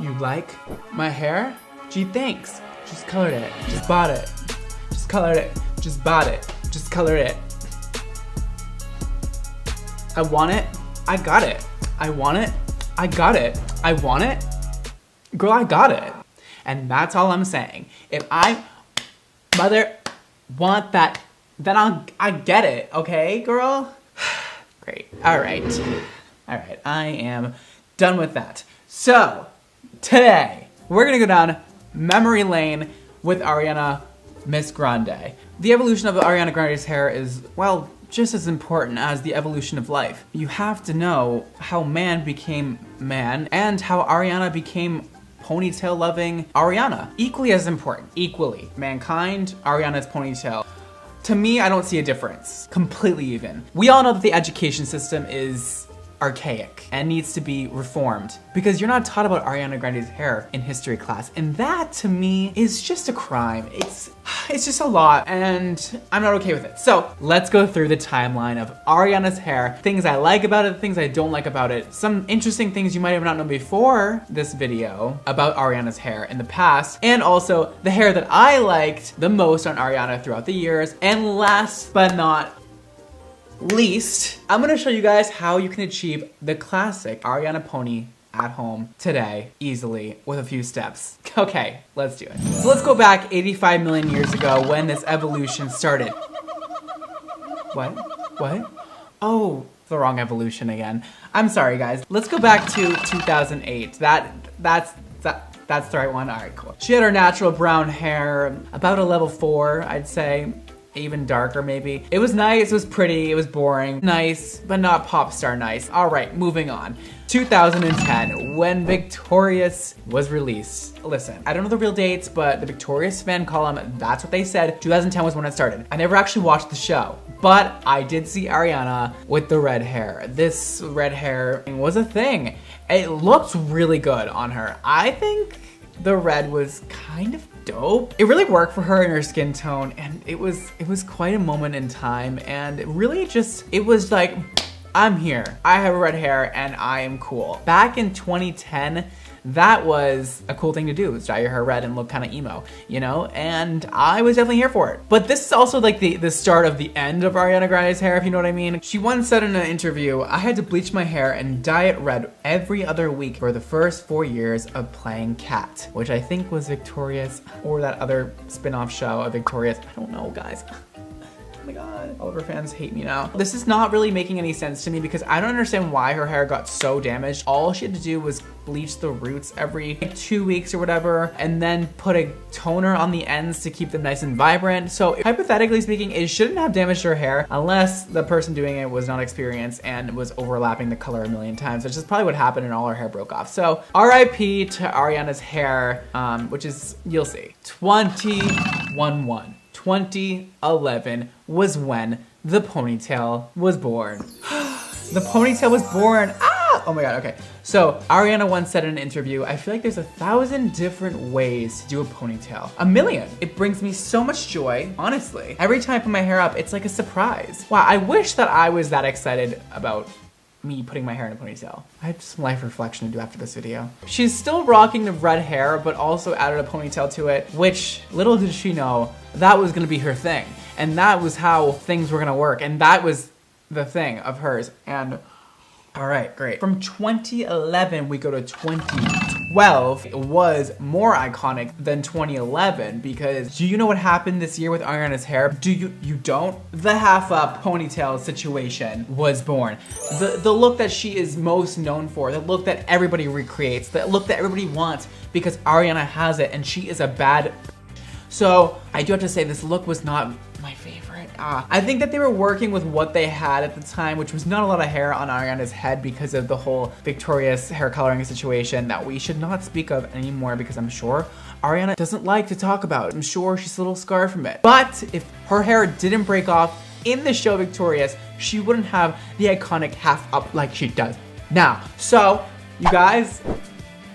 You like my hair? Gee, thanks. Just colored it. Just bought it. Just colored it. Just bought it. Just colored it. I want it. I got it. I want it. I got it. I want it. Girl, I got it. And that's all I'm saying. If I want that, then I get it, okay, girl? Great. All right. I am done with that. So, today, we're gonna go down memory lane with Ariana Miss Grande. The evolution of Ariana Grande's hair is, well, just as important as the evolution of life. You have to know how man became man and how Ariana became ponytail-loving Ariana. Equally as important. Equally. Mankind, Ariana's ponytail. To me, I don't see a difference. Completely even. We all know that the education system is archaic and needs to be reformed because you're not taught about Ariana Grande's hair in history class, and that to me is just a crime. It's just a lot and I'm not okay with it. So let's go through the timeline of Ariana's hair, things I like about it, things I don't like about it, some interesting things you might have not known before this video about Ariana's hair in the past, and also the hair that I liked the most on Ariana throughout the years, and last but not least, I'm gonna show you guys how you can achieve the classic Ariana pony at home today, easily, with a few steps. Okay, let's do it. So let's go back 85 million years ago when this evolution started. What? Oh, the wrong evolution again. I'm sorry, guys. Let's go back to 2008. That's the right one. All right, cool. She had her natural brown hair, about a level 4, I'd say. Even darker maybe. It was nice, it was pretty, it was boring. Nice, but not pop star nice. All right, moving on. 2010, when Victorious was released. Listen, I don't know the real dates, but the Victorious fan column, that's what they said. 2010 was when it started. I never actually watched the show, but I did see Ariana with the red hair. This red hair was a thing. It looked really good on her. I think the red was kind of dope. It really worked for her and her skin tone, and it was quite a moment in time, and it really just, it was like, I'm here. I have red hair and I am cool. Back in 2010, that was a cool thing to do, was dye your hair red and look kind of emo, you know? And I was definitely here for it. But this is also like the start of the end of Ariana Grande's hair, if you know what I mean. She once said in an interview, I had to bleach my hair and dye it red every other week for the first 4 years of playing Cat, which I think was Victorious, or that other spin-off show of Victorious. I don't know, guys. Oh my god, all of her fans hate me now. This is not really making any sense to me because I don't understand why her hair got so damaged. All she had to do was bleach the roots every 2 weeks or whatever, and then put a toner on the ends to keep them nice and vibrant. So hypothetically speaking, it shouldn't have damaged her hair unless the person doing it was not experienced and was overlapping the color a million times, which is probably what happened and all her hair broke off. So RIP to Ariana's hair, which is, you'll see. 2011 was when the ponytail was born. The ponytail was born. Ah! Oh my god, okay. So Ariana once said in an interview, I feel like there's 1,000 different ways to do a ponytail. 1,000,000. It brings me so much joy, honestly. Every time I put my hair up, it's like a surprise. Wow, I wish that I was that excited about me putting my hair in a ponytail. I have some life reflection to do after this video. She's still rocking the red hair, but also added a ponytail to it, which little did she know, that was gonna be her thing. And that was how things were gonna work. And that was the thing of hers. And all right, great. From 2011, we go to 2012. It was more iconic than 2011 because do you know what happened this year with Ariana's hair? Do you don't? The half up ponytail situation was born. The look that she is most known for, the look that everybody recreates, the look that everybody wants because Ariana has it and she is a bad. So I do have to say this look was not my favorite. I think that they were working with what they had at the time, which was not a lot of hair on Ariana's head because of the whole Victorious hair coloring situation that we should not speak of anymore because I'm sure Ariana doesn't like to talk about. I'm sure she's a little scarred from it. But if her hair didn't break off in the show Victorious, she wouldn't have the iconic half up like she does now. So, you guys,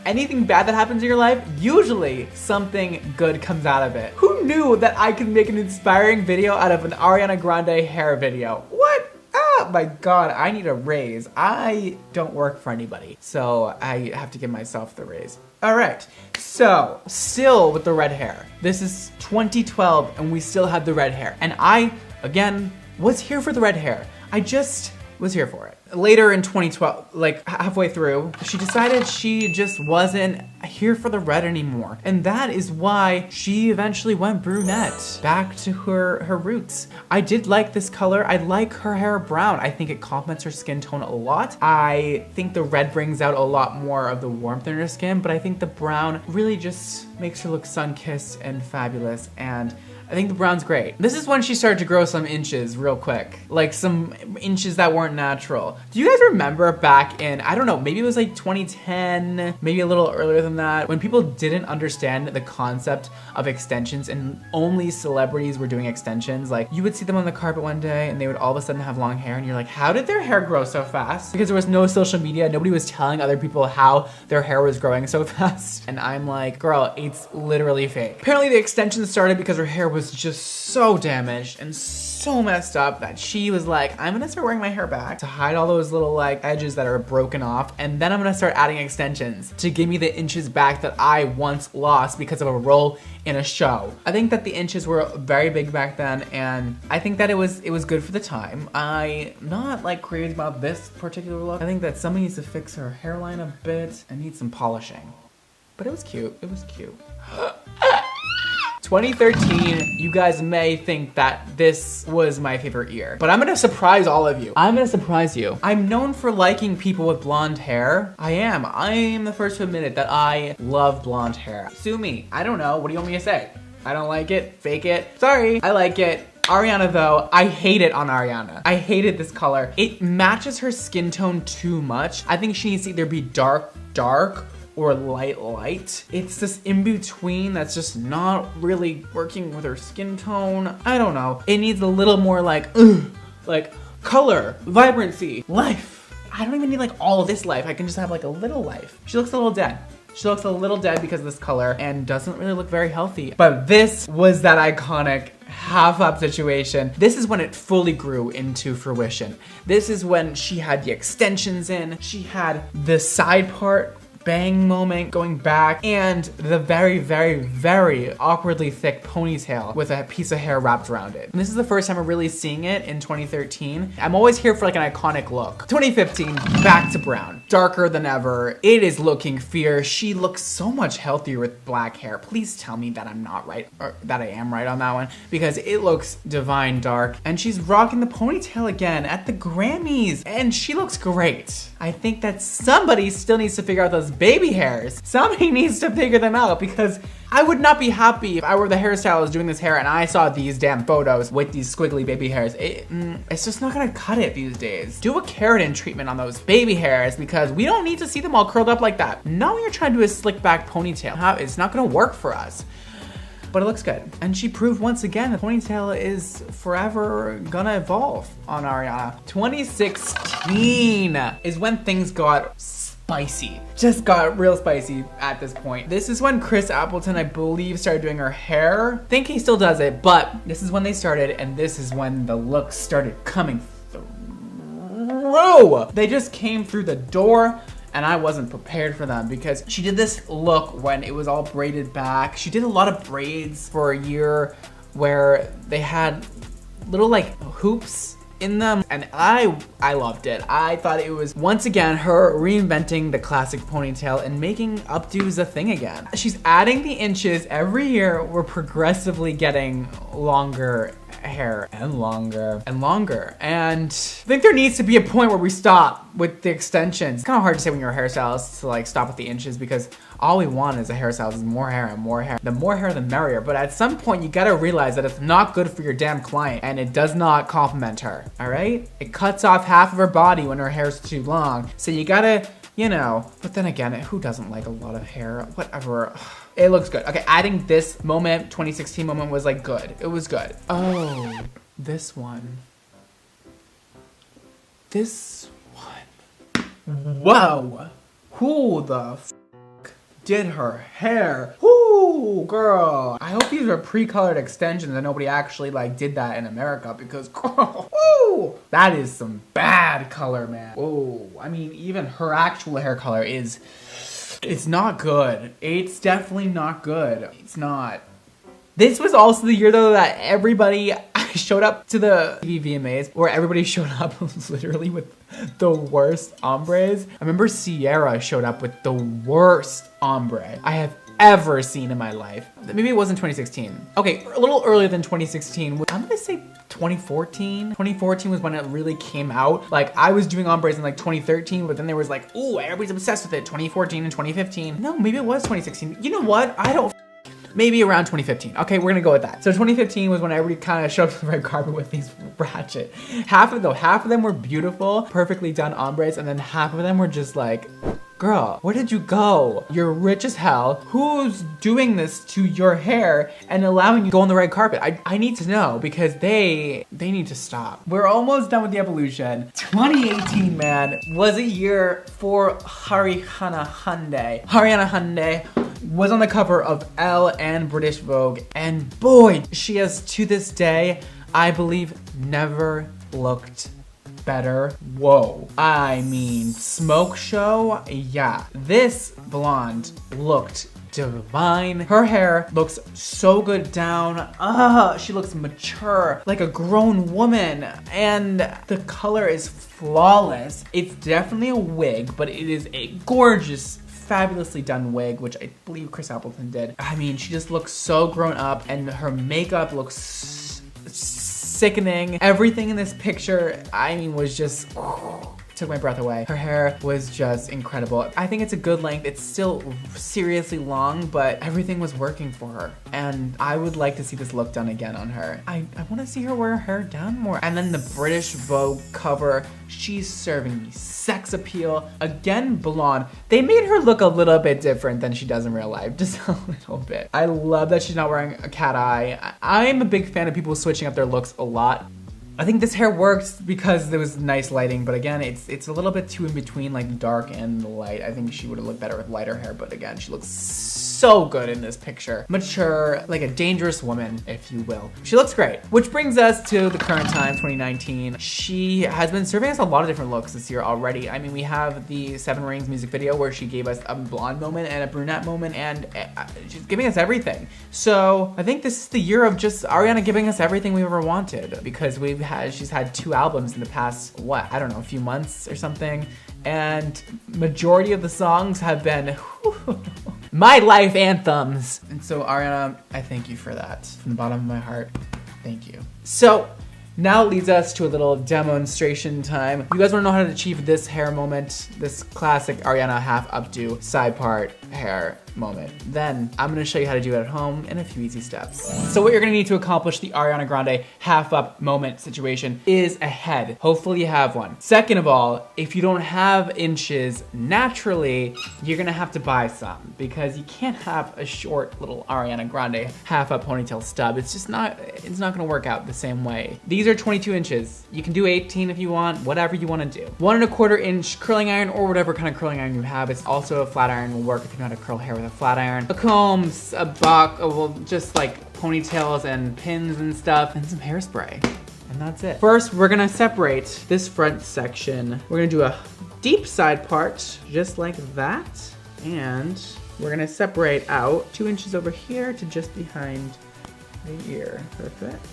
anything bad that happens in your life, usually something good comes out of it. Who knew that I could make an inspiring video out of an Ariana Grande hair video? What? My God, I need a raise. I don't work for anybody, so I have to give myself the raise. All right, so still with the red hair. This is 2012 and we still have the red hair. And I, again, was here for the red hair. I just was here for it. Later in 2012, like halfway through, she decided she just wasn't here for the red anymore. And that is why she eventually went brunette, back to her roots. I did like this color. I like her hair brown. I think it complements her skin tone a lot. I think the red brings out a lot more of the warmth in her skin, but I think the brown really just makes her look sun-kissed and fabulous. And I think the brown's great. This is when she started to grow some inches real quick. Like some inches that weren't natural. Do you guys remember back in, I don't know, maybe it was like 2010, maybe a little earlier than that, when people didn't understand the concept of extensions and only celebrities were doing extensions? Like you would see them on the carpet one day and they would all of a sudden have long hair and you're like, how did their hair grow so fast? Because there was no social media. Nobody was telling other people how their hair was growing so fast. And I'm like, girl, it's literally fake. Apparently the extensions started because her hair was just so damaged and so messed up that she was like, I'm gonna start wearing my hair back to hide all those little like edges that are broken off, and then I'm gonna start adding extensions to give me the inches back that I once lost because of a role in a show. I think that the inches were very big back then, and I think that it was good for the time. I'm not like crazy about this particular look. I think that somebody needs to fix her hairline a bit and need some polishing. But it was cute, it was cute. 2013, you guys may think that this was my favorite year, but I'm gonna surprise all of you. I'm gonna surprise you. I'm known for liking people with blonde hair. I am the first to admit it, that I love blonde hair. Sue me, I don't know, what do you want me to say? I don't like it, fake it. Sorry, I like it. Ariana though, I hate it on Ariana. I hated this color. It matches her skin tone too much. I think she needs to either be dark, or light. It's this in between that's just not really working with her skin tone. I don't know. It needs a little more like color, vibrancy, life. I don't even need like all of this life. I can just have like a little life. She looks a little dead. She looks a little dead because of this color and doesn't really look very healthy. But this was that iconic half up situation. This is when it fully grew into fruition. This is when she had the extensions in. She had the side part bang moment going back, and the very, very, very awkwardly thick ponytail with a piece of hair wrapped around it. And this is the first time I'm really seeing it in 2013. I'm always here for like an iconic look. 2015, back to brown. Darker than ever. It is looking fierce. She looks so much healthier with black hair. Please tell me that I'm not right, or that I am right on that one, because it looks divine dark. And she's rocking the ponytail again at the Grammys, and she looks great. I think that somebody still needs to figure out those baby hairs. Somebody needs to figure them out, because I would not be happy if I were the hairstylist doing this hair and I saw these damn photos with these squiggly baby hairs. It's just not gonna cut it these days. Do a keratin treatment on those baby hairs, because we don't need to see them all curled up like that. Now you're trying to do a slick back ponytail. It's not gonna work for us. But it looks good. And she proved once again the ponytail is forever gonna evolve on Ariana. 2016 is when things got spicy. Just got real spicy at this point. This is when Chris Appleton, I believe, started doing her hair. I think he still does it, but this is when they started, and this is when the looks started coming through. They just came through the door, and I wasn't prepared for them, because she did this look when it was all braided back. She did a lot of braids for a year where they had little like hoops in them, and I loved it. I thought it was, once again, her reinventing the classic ponytail and making updos a thing again. She's adding the inches every year. We're progressively getting longer hair and longer and longer. And I think there needs to be a point where we stop with the extensions. It's kind of hard to say when you're a hairstylist to like stop at the inches, because all we want as a hairstylist is more hair and more hair. The more hair, the merrier. But at some point, you gotta realize that it's not good for your damn client, and it does not compliment her, all right? It cuts off half of her body when her hair's too long. So you gotta, you know, but then again, who doesn't like a lot of hair? Whatever. It looks good. Okay, adding this moment, 2016 moment, was like good. It was good. Oh, this one. This one. Whoa. Who the did her hair? Whoo, girl. I hope these are pre-colored extensions and nobody actually like did that in America, because girl, whoo, that is some bad bad color, man. Oh, I mean, even her actual hair color it's not good. It's definitely not good. It's not. This was also the year though that everybody showed up to the VMAs where everybody showed up literally with the worst ombres. I remember Sierra showed up with the worst ombre I have ever seen in my life. Maybe it wasn't 2016. Okay, a little earlier than 2016. I'm gonna say 2014. 2014 was when it really came out. Like, I was doing ombres in like 2013, but then there was like, ooh, everybody's obsessed with it. 2014 and 2015. No, maybe it was 2016. You know what? I don't. Maybe around 2015. Okay, we're gonna go with that. So 2015 was when everybody kind of showed up to the red carpet with these ratchet. Half of them were beautiful, perfectly done ombres, and then half of them were just like, girl, where did you go? You're rich as hell. Who's doing this to your hair and allowing you to go on the red carpet? I need to know because they need to stop. We're almost done with the evolution. 2018, man, was a year for Ariana Hyundai. Ariana Hyundai was on the cover of Elle and British Vogue, and boy, she has to this day, I believe, never looked better. Whoa. I mean, smoke show? Yeah. This blonde looked divine. Her hair looks so good down. She looks mature, like a grown woman. And the color is flawless. It's definitely a wig, but it is a gorgeous, fabulously done wig, which I believe Chris Appleton did. I mean, she just looks so grown up, and her makeup looks sickening. Everything in this picture, I mean, was just took my breath away. Her hair was just incredible. I think it's a good length. It's still seriously long, but everything was working for her. And I would like to see this look done again on her. I want to see her wear her hair down more. And then the British Vogue cover, she's serving me sex appeal. Again, blonde. They made her look a little bit different than she does in real life, just a little bit. I love that she's not wearing a cat eye. I'm a big fan of people switching up their looks a lot. I think this hair works because there was nice lighting, but again, it's a little bit too in between, like dark and light. I think she would have looked better with lighter hair, but again, she looks so good in this picture. Mature, like a dangerous woman, if you will. She looks great. Which brings us to the current time, 2019. She has been serving us a lot of different looks this year already. I mean, we have the Seven Rings music video where she gave us a blonde moment and a brunette moment, and she's giving us everything. So I think this is the year of just Ariana giving us everything we ever wanted, because she's had 2 albums in the past, what, I don't know, a few months or something. And majority of the songs have been my life anthems. And so Ariana, I thank you for that. From the bottom of my heart, thank you. So now it leads us to a little demonstration time. You guys wanna know how to achieve this hair moment, this classic Ariana half updo side part hair moment, then I'm gonna show you how to do it at home in a few easy steps. So what you're gonna need to accomplish the Ariana Grande half up moment situation is a head. Hopefully you have one. Second of all, if you don't have inches naturally, you're gonna have to buy some, because you can't have a short little Ariana Grande half up ponytail stub. It's not gonna work out the same way. These are 22 inches. You can do 18 if you want, whatever you wanna do. 1 1/4 inch curling iron, or whatever kind of curling iron you have. It's also a flat iron will work if you know how to curl hair with a flat iron. A comb, a buck, well, just like ponytails and pins and stuff, and some hairspray. And that's it. First, we're gonna separate this front section. We're gonna do a deep side part, just like that. And we're gonna separate out 2 inches over here to just behind the ear. Perfect.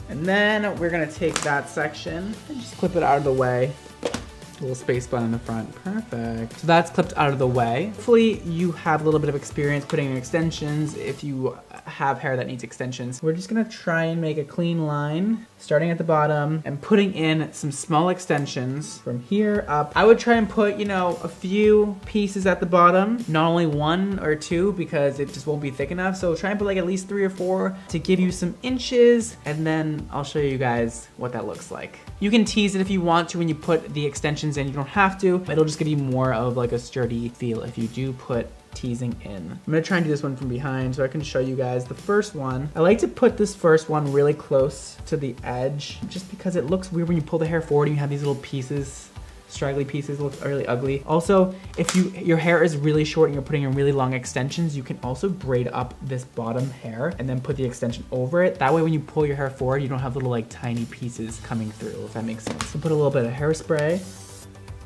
And then we're gonna take that section and just clip it out of the way. A little space bun in the front, perfect. So that's clipped out of the way. Hopefully you have a little bit of experience putting in extensions if you have hair that needs extensions. We're just gonna try and make a clean line, starting at the bottom and putting in some small extensions from here up. I would try and put, you know, a few pieces at the bottom, not only 1 or 2, because it just won't be thick enough. So try and put like at least 3 or 4 to give you some inches, and then I'll show you guys what that looks like. You can tease it if you want to when you put the extensions in. You don't have to. It'll just give you more of like a sturdy feel if you do put teasing in. I'm gonna try and do this one from behind so I can show you guys the first one. I like to put this first one really close to the edge just because it looks weird when you pull the hair forward and you have these little pieces straggly pieces look really ugly. Also, if your hair is really short and you're putting in really long extensions, you can also braid up this bottom hair and then put the extension over it. That way when you pull your hair forward, you don't have little like tiny pieces coming through, if that makes sense. So put a little bit of hairspray.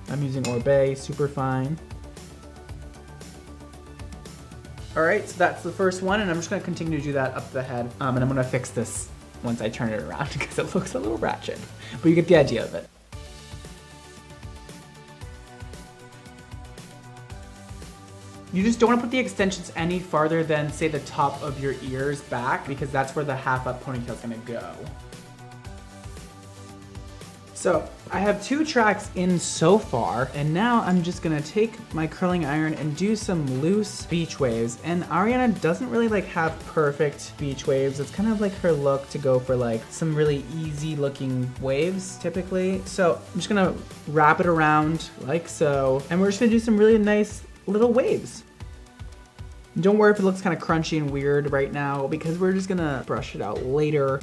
I'm using Orbe, super fine. All right, so that's the first one, and I'm just gonna continue to do that up the head. And I'm gonna fix this once I turn it around because it looks a little ratchet, but you get the idea of it. You just don't want to put the extensions any farther than, say, the top of your ears back, because that's where the half up ponytail is gonna go. So I have 2 tracks in so far, and now I'm just gonna take my curling iron and do some loose beach waves. And Ariana doesn't really like have perfect beach waves. It's kind of like her look to go for like some really easy looking waves typically. So I'm just gonna wrap it around like so, and we're just gonna do some really nice little waves. Don't worry if it looks kind of crunchy and weird right now, because we're just gonna brush it out later.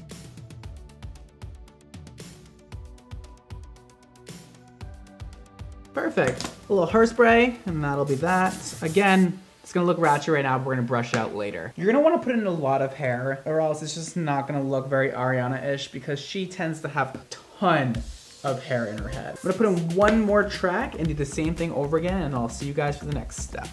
Perfect. A little hairspray, and that'll be that. Again, it's gonna look ratchet right now, but we're gonna brush it out later. You're gonna wanna put in a lot of hair, or else it's just not gonna look very Ariana-ish, because she tends to have a ton of hair in her head. I'm gonna put in one more track and do the same thing over again, and I'll see you guys for the next step.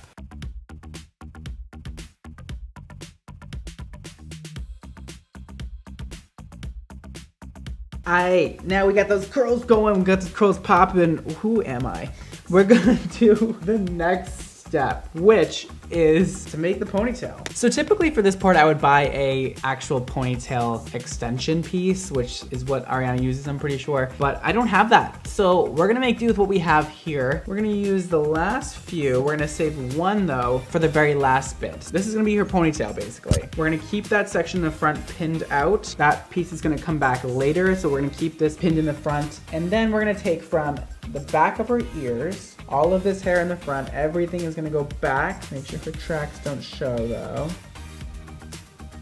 Now we got those curls going, we got those curls popping. Who am I? We're gonna do the next step, which is to make the ponytail. So typically for this part, I would buy a actual ponytail extension piece, which is what Ariana uses, I'm pretty sure, but I don't have that. So we're gonna make do with what we have here. We're gonna use the last few. We're gonna save one though for the very last bit. This is gonna be her ponytail basically. We're gonna keep that section in the front pinned out. That piece is gonna come back later, so we're gonna keep this pinned in the front, and then we're gonna take from the back of her ears, all of this hair in the front, everything is gonna go back. Make sure her tracks don't show though.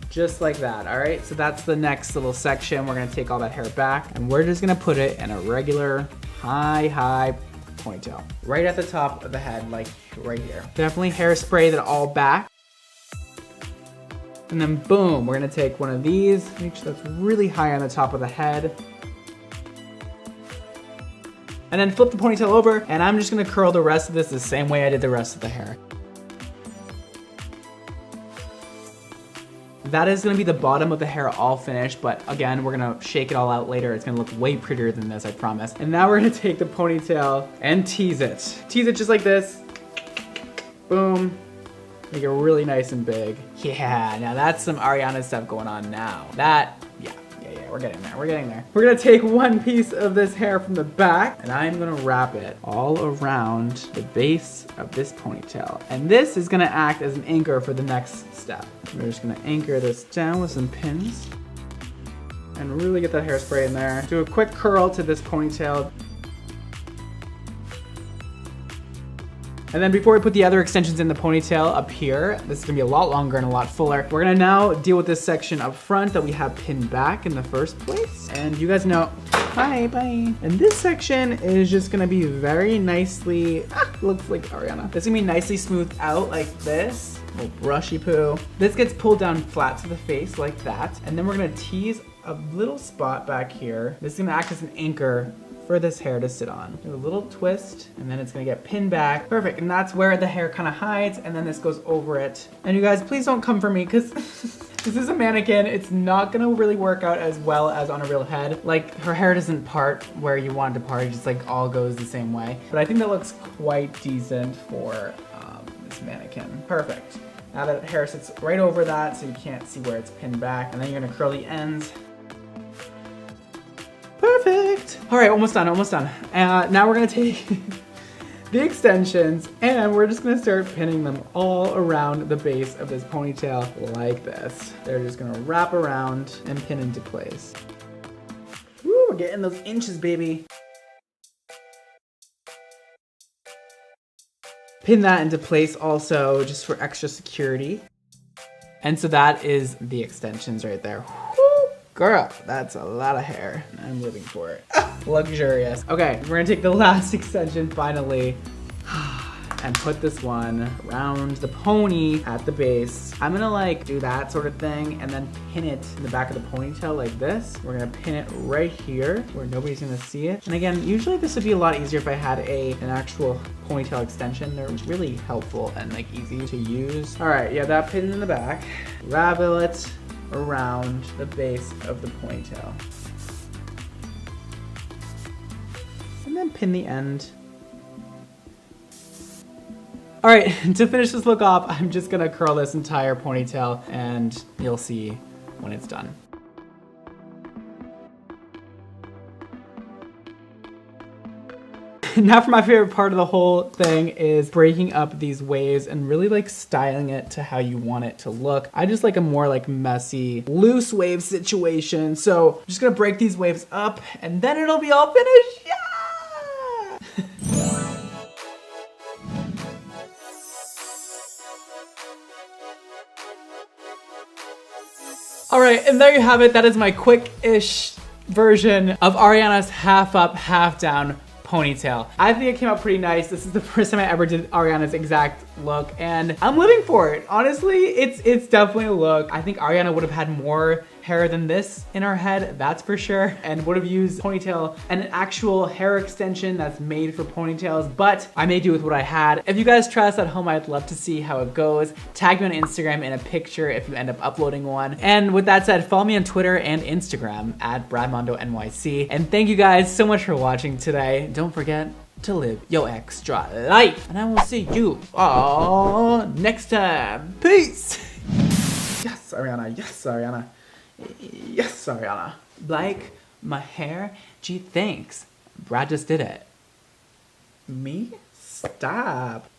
Just like that, all right? So that's the next little section. We're gonna take all that hair back, and we're just gonna put it in a regular high ponytail. Right at the top of the head, like right here. Definitely hairspray that all back. And then boom, we're gonna take one of these, make sure that's really high on the top of the head. And then flip the ponytail over, and I'm just gonna curl the rest of this the same way I did the rest of the hair. That is gonna be the bottom of the hair all finished, but again, we're gonna shake it all out later. It's gonna look way prettier than this, I promise. And now we're gonna take the ponytail and tease it. Tease it just like this. Boom. Make it really nice and big. Yeah, now that's some Ariana stuff going on now. Yeah, we're getting there, we're getting there. We're gonna take one piece of this hair from the back, and I'm gonna wrap it all around the base of this ponytail. And this is gonna act as an anchor for the next step. We're just gonna anchor this down with some pins and really get that hairspray in there. Do a quick curl to this ponytail. And then before we put the other extensions in the ponytail up here, this is gonna be a lot longer and a lot fuller. We're gonna now deal with this section up front that we have pinned back in the first place. And you guys know, bye. And this section is just gonna be very nicely, looks like Ariana. It's gonna be nicely smoothed out like this, a little brushy poo. This gets pulled down flat to the face like that. And then we're gonna tease a little spot back here. This is gonna act as an anchor for this hair to sit on. Do a little twist, and then it's gonna get pinned back. Perfect, and that's where the hair kind of hides, and then this goes over it. And you guys, please don't come for me, because this is a mannequin. It's not gonna really work out as well as on a real head. Like, her hair doesn't part where you want it to part, it just like all goes the same way. But I think that looks quite decent for this mannequin. Perfect. Now that hair sits right over that, so you can't see where it's pinned back, and then you're gonna curl the ends. Perfect. All right, almost done. Now we're gonna take the extensions, and we're just gonna start pinning them all around the base of this ponytail like this. They're just gonna wrap around and pin into place. Woo, we're getting those inches, baby. Pin that into place also, just for extra security. And so that is the extensions right there. Woo. Girl, that's a lot of hair. I'm living for it. Luxurious. Okay, we're gonna take the last extension finally and put this one around the pony at the base. I'm gonna like do that sort of thing and then pin it in the back of the ponytail like this. We're gonna pin it right here where nobody's gonna see it. And again, usually this would be a lot easier if I had an actual ponytail extension. They're really helpful and like easy to use. All right, yeah, that pin in the back. Ravel it around the base of the ponytail. And then pin the end. All right, to finish this look off, I'm just gonna curl this entire ponytail and you'll see when it's done. Now for my favorite part of the whole thing is breaking up these waves and really like styling it to how you want it to look. I just like a more like messy, loose wave situation. So I'm just gonna break these waves up and then it'll be all finished. Yeah! All right, and there you have it. That is my quick-ish version of Ariana's half up, half down ponytail. I think it came out pretty nice. This is the first time I ever did Ariana's exact look, and I'm living for it. Honestly, it's definitely a look. I think Ariana would have had more hair than this in her head, that's for sure, and would have used ponytail and an actual hair extension that's made for ponytails, but I made do with what I had. If you guys try this at home, I'd love to see how it goes. Tag me on Instagram in a picture if you end up uploading one. And with that said, follow me on Twitter and Instagram at BradmondoNYC. And thank you guys so much for watching today. Don't forget to live your extra life. And I will see you all next time. Peace. Yes, Ariana. Yes, Ariana. Yes, Ariana. Like my hair? Gee, thanks. Brad just did it. Me? Stop.